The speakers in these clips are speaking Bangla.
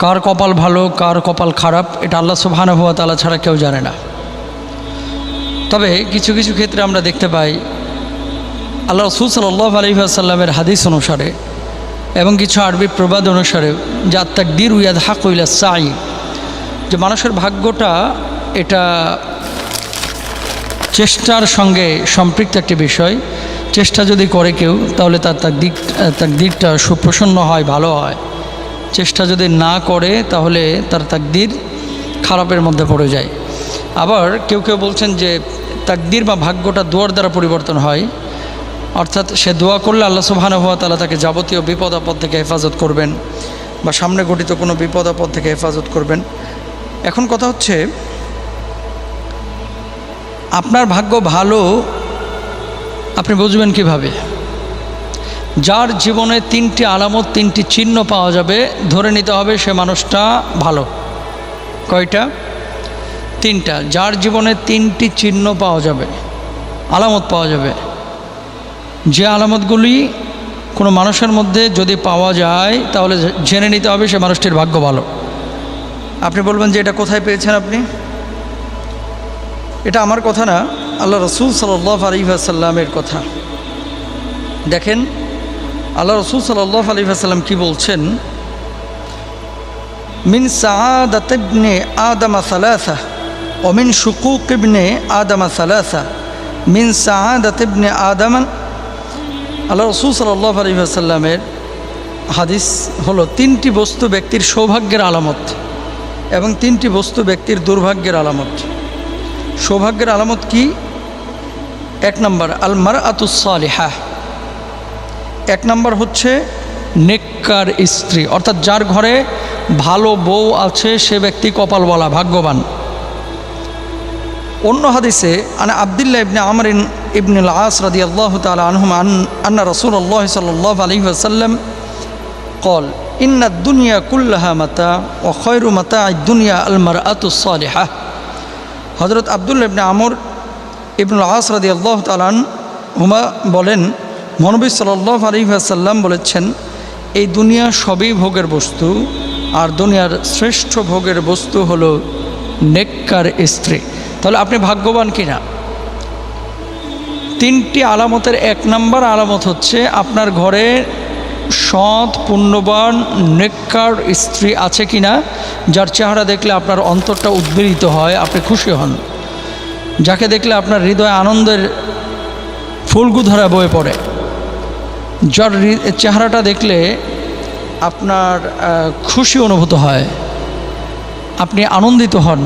কার কপাল ভালো কার কপাল খারাপ এটা আল্লাহ সুবহানাহু ওয়া তাআলা ছাড়া কেউ জানে না। তবে কিছু কিছু ক্ষেত্রে আমরা দেখতে পাই আল্লাহ রাসূল সাল্লাল্লাহু আলাইহি ওয়াসাল্লামের হাদিস অনুসারে এবং কিছু আরবি প্রবাদ অনুসারে যা তাকদীরু ইয়াদহাকু ইলা সাই, যে মানুষের ভাগ্যটা এটা চেষ্টার সঙ্গে সম্পৃক্ত একটি বিষয়। চেষ্টা যদি করে কেউ তাহলে তার তাকদীরটা সুপ্রসন্ন হয়, ভালো হয়। চেষ্টা যদি না করে তাহলে তার তাকদীর খারাপের মধ্যে পড়ে যায়। আবার কেউ কেউ বলছেন যে তাকদীর বা ভাগ্যটা দোয়ার দ্বারা পরিবর্তন হয়, অর্থাৎ সে দোয়া করলে আল্লাহ সুবহানাহু ওয়া তাআলা তাকে যাবতীয় বিপদ আপদ থেকে হেফাজত করবেন বা সামনে ঘটিত কোনো বিপদ আপদ থেকে হেফাজত করবেন। এখন কথা হচ্ছে আপনার ভাগ্য ভালো আপনি বুঝবেন কিভাবে? যার জীবনে 3টি আলামত 3টি চিহ্ন পাওয়া যাবে ধরে নিতে হবে সে মানুষটা ভালো। কয়টা? 3টা। যার জীবনে 3টি চিহ্ন পাওয়া যাবে, আলামত পাওয়া যাবে, যে আলামতগুলি কোনো মানুষের মধ্যে যদি পাওয়া যায় তাহলে জেনে নিতে হবে সে মানুষটির ভাগ্য ভালো। আপনি বলবেন যে এটা কোথায় পেয়েছেন আপনি? এটা আমার কথা না, আল্লাহ রাসূল সাল্লাল্লাহু আলাইহি ওয়াসাল্লামের কথা। দেখেন আল্লাহ রাসূল সাল্লাল্লাহু আলাইহি ওয়াসাল্লাম কি বলছেন, মিন সাআদাতি ইবনে আদম সালাসা ওয়া মিন শুকুক ইবনে আদম সালাসা মিন সাআদাতি ইবনে আদম। আল্লাহ রাসূল সাল্লাল্লাহু আলাইহি ওয়াসাল্লামের হাদিস হলো 3টি বস্তু ব্যক্তির সৌভাগ্যের আলামত এবং 3টি বস্তু ব্যক্তির দুর্ভাগ্যের আলামত। সৌভাগ্যের আলামত কি? 1 নম্বর আল মারআতুস সালিহা। 1 নম্বর হচ্ছে নেককার স্ত্রী, অর্থাৎ যার ঘরে ভালো বউ আছে সে ব্যক্তি কপালওয়ালা, ভাগ্যবান। অন্য হাদিসে আন আব্দুল্লাহ ইবনে আমর ইবনে আল আস রাদিয়াল্লাহু তাআলা আনহুমা আন্না রাসূলুল্লাহ সাল্লাল্লাহু আলাইহি ওয়াসাল্লাম قال إن الدنيا كلها متاع وخير متاع الدنيا المرأة الصالحة। হযরত আব্দুল্লাহ ইবনে আমর ইবনে আল আস রাদিয়াল্লাহু তাআলা আনহুমা বলেন, নবী সাল্লাল্লাহু আলাইহি ওয়াসাল্লাম বলেছেন, এই দুনিয়া সবই ভোগের বস্তু আর দুনিয়ার শ্রেষ্ঠ ভোগের বস্তু হলো নেককার স্ত্রী। তাহলে আপনি ভাগ্যবান কিনা? 3টি আলামতের 1 নম্বর আলামত হচ্ছে আপনার ঘরে সৎ পুণ্যবান নেককার স্ত্রী আছে কিনা, যার চেহারা দেখলে আপনার অন্তরটা উদ্বেলিত হয়, আপনি খুশি হন, যাকে দেখলে আপনার হৃদয়ে আনন্দের ফুলগুধারা বয়ে পড়ে, যার চেহারাটা দেখলে আপনার খুশি অনুভূত হয়, আপনি আনন্দিত হন,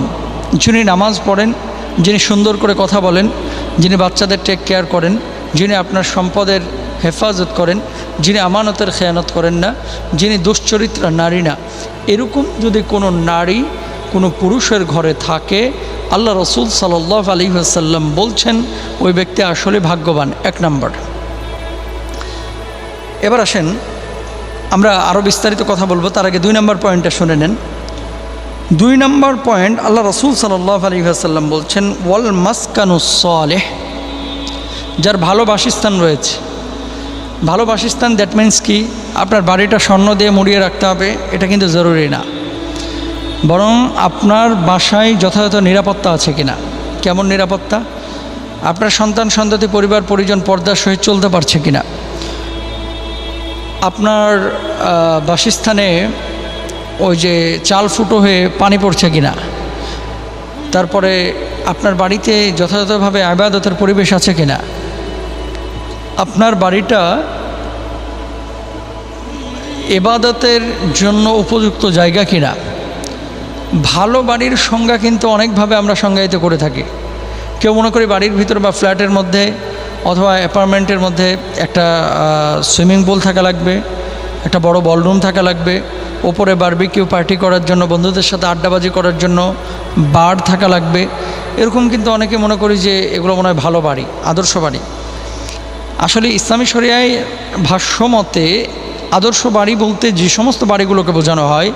যিনি নামাজ পড়েন, যিনি সুন্দর করে কথা বলেন, যিনি বাচ্চাদের টেক কেয়ার করেন, যিনি আপনার সম্পদের হেফাজত করেন, যিনি আমানতের খেয়ানত করেন না, যিনি দুশ্চরিত্রা নারী না, এরকম যদি কোনো নারী কোনো পুরুষের ঘরে থাকে আল্লাহ রাসূল সাল্লাল্লাহু আলাইহি ওয়াসাল্লাম বলছেন ওই ব্যক্তি আসলে ভাগ্যবান। 1 নম্বর। এবার আসেন আমরা আরও বিস্তারিত কথা বলবো, তার আগে 2 নম্বর পয়েন্টটা শুনে নেন। 2 নম্বর পয়েন্ট, আল্লাহ রাসূল সাল্লাল্লাহু আলাইহি ওয়াসাল্লাম বলছেন ওয়াল মাসকানুস সালিহ, যার ভালো বাসস্থান রয়েছে। ভালো বাসস্থান দ্যাট মিন্স কি? আপনার বাড়িটা স্বর্ণ দিয়ে মুড়িয়ে রাখতে হবে এটা কিন্তু জরুরি না, বরং আপনার বাসায় যথাযথ নিরাপত্তা আছে কিনা। কেমন নিরাপত্তা? আপনার সন্তান সন্ততি পরিবার পরিজন পর্দার সহিত চলতে পারছে কিনা, আপনার বাসস্থানে ওই যে চাল ফুটো হয়ে পানি পড়ছে কিনা, তারপরে আপনার বাড়িতে যথাযথভাবে ইবাদতের পরিবেশ আছে কিনা, আপনার বাড়িটা ইবাদতের জন্য উপযুক্ত জায়গা কিনা। ভালো বাড়ির সংজ্ঞা কিন্তু অনেকভাবে আমরা সংজ্ঞায়িত করে থাকি। কেউ মনে করি বাড়ির ভিতরে বা ফ্ল্যাটের মধ্যে অথবা অ্যাপার্টমেন্টের মধ্যে একটা সুইমিং পুল থাকা লাগবে, একটা বড় বলরুম থাকা লাগবে, ওপরে বারবিকিউ পার্টি করার জন্য, বন্ধুদের সাথে আড্ডাবাজি করার জন্য বার থাকা লাগবে। এরকম কিন্তু অনেকে মনে করি যে এগুলো মনে হয় ভালো বাড়ি, আদর্শ বাড়ি। আসলে ইসলামী শরিয়ায় ভাষ্যমতে আদর্শ বাড়ি বলতে যে সমস্ত বাড়িগুলোকে বোঝানো হয়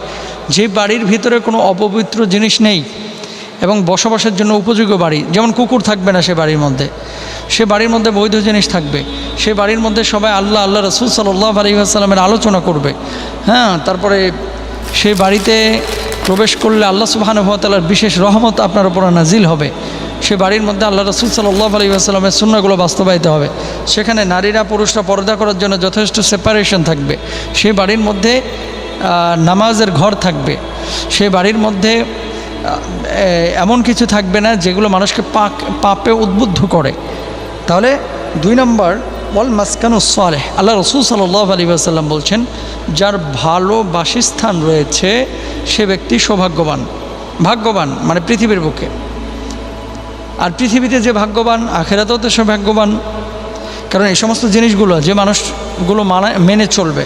যে বাড়ির ভিতরে কোনো অপবিত্র জিনিস নেই এবং বসবাসের জন্য উপযোগী বাড়ি। যেমন কুকুর থাকবে না সে বাড়ির মধ্যে, সে বাড়ির মধ্যে বৈধ জিনিস থাকবে, সে বাড়ির মধ্যে সবাই আল্লাহ রাসূল সাল্লাল্লাহু আলাইহি ওয়াসাল্লামের আলোচনা করবে, তারপরে সেই বাড়িতে প্রবেশ করলে আল্লাহ সুবহানাহু ওয়া তাআলার বিশেষ রহমত আপনার উপর নাজিল হবে। সে বাড়ির মধ্যে আল্লাহ রাসূল সাল্লাল্লাহু আলাইহি ওয়াসাল্লামের সুন্নাহগুলো বাস্তবায়িত হবে। সেখানে নারীরা পুরুষরা পর্দা করার জন্য যথেষ্ট সেপারেশন থাকবে। সেই বাড়ির মধ্যে নামাজের ঘর থাকবে। সেই বাড়ির মধ্যে এমন কিছু থাকবে না যেগুলো মানুষকে পাপে উদ্বুদ্ধ করে। তাহলে 2 নম্বর ওয়াল মাসকানুস সালেহ, আল্লাহ রাসূল সাল্লাল্লাহু আলাইহি ওয়াসাল্লাম বলছেন যার ভালো বাসস্থান রয়েছে সে ব্যক্তি সৌভাগ্যবান। ভাগ্যবান মানে পৃথিবীর বুকে, আর পৃথিবীতে যে ভাগ্যবান আখিরাতেও তো সে ভাগ্যবান। কারণ এই সমস্ত জিনিসগুলো যে মানুষগুলো মেনে চলবে,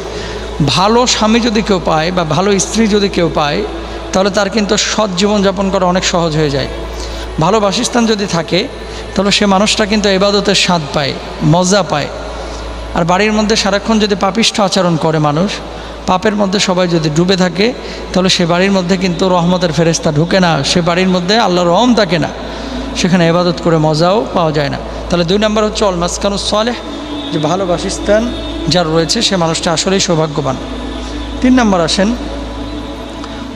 ভালো স্বামী যদি কেউ পায় বা ভালো স্ত্রী যদি কেউ পায় তাহলে তার কিন্তু সৎ জীবনযাপন করা অনেক সহজ হয়ে যায়। ভালো বাসস্থান যদি থাকে তাহলে সে মানুষটা কিন্তু ইবাদতের স্বাদ পায়, মজা পায়। আর বাড়ির মধ্যে সারাক্ষণ যদি পাপিষ্ঠ আচরণ করে মানুষ, পাপের মধ্যে সবাই যদি ডুবে থাকে তাহলে সে বাড়ির মধ্যে কিন্তু রহমতের ফেরেশতা ঢুকে না, সে বাড়ির মধ্যে আল্লাহর রহম থাকে না, সেখানে ইবাদত করে মজাও পাওয়া যায় না। তাহলে 2 নম্বর হচ্ছে ওয়াল মাসকানুস সালেহ, যে ভালো বাসস্থান যার রয়েছে সে মানুষটা আসলেই সৌভাগ্যবান। 3 নম্বর আসেন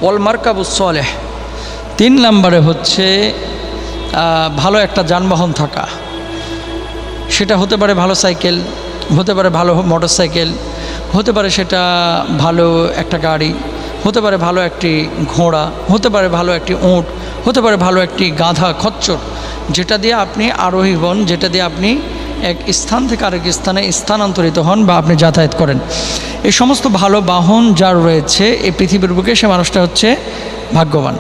ওয়াল মারকাবুস সালেহ। 3 নম্বরে হচ্ছে ভালো একটা যানবাহন থাকা। সেটা হতে পারে ভালো সাইকেল, হতে পারে ভালো মোটর সাইকেল, হতে পারে সেটা ভালো একটা গাড়ি, হতে পারে ভালো একটি ঘোড়া, হতে পারে ভালো একটি উট, হতে পারে ভালো একটি গাধা খচ্চর, যেটা দিয়ে আপনি আরোহী হন, যেটা দিয়ে আপনি এক স্থান থেকে আরেক স্থানে স্থানান্তরিত হন বা আপনি যাতায়াত করেন। এই সমস্ত ভালো বাহন যার রয়েছে এই পৃথিবীর বুকে সে মানুষটা হচ্ছে ভাগ্যবান।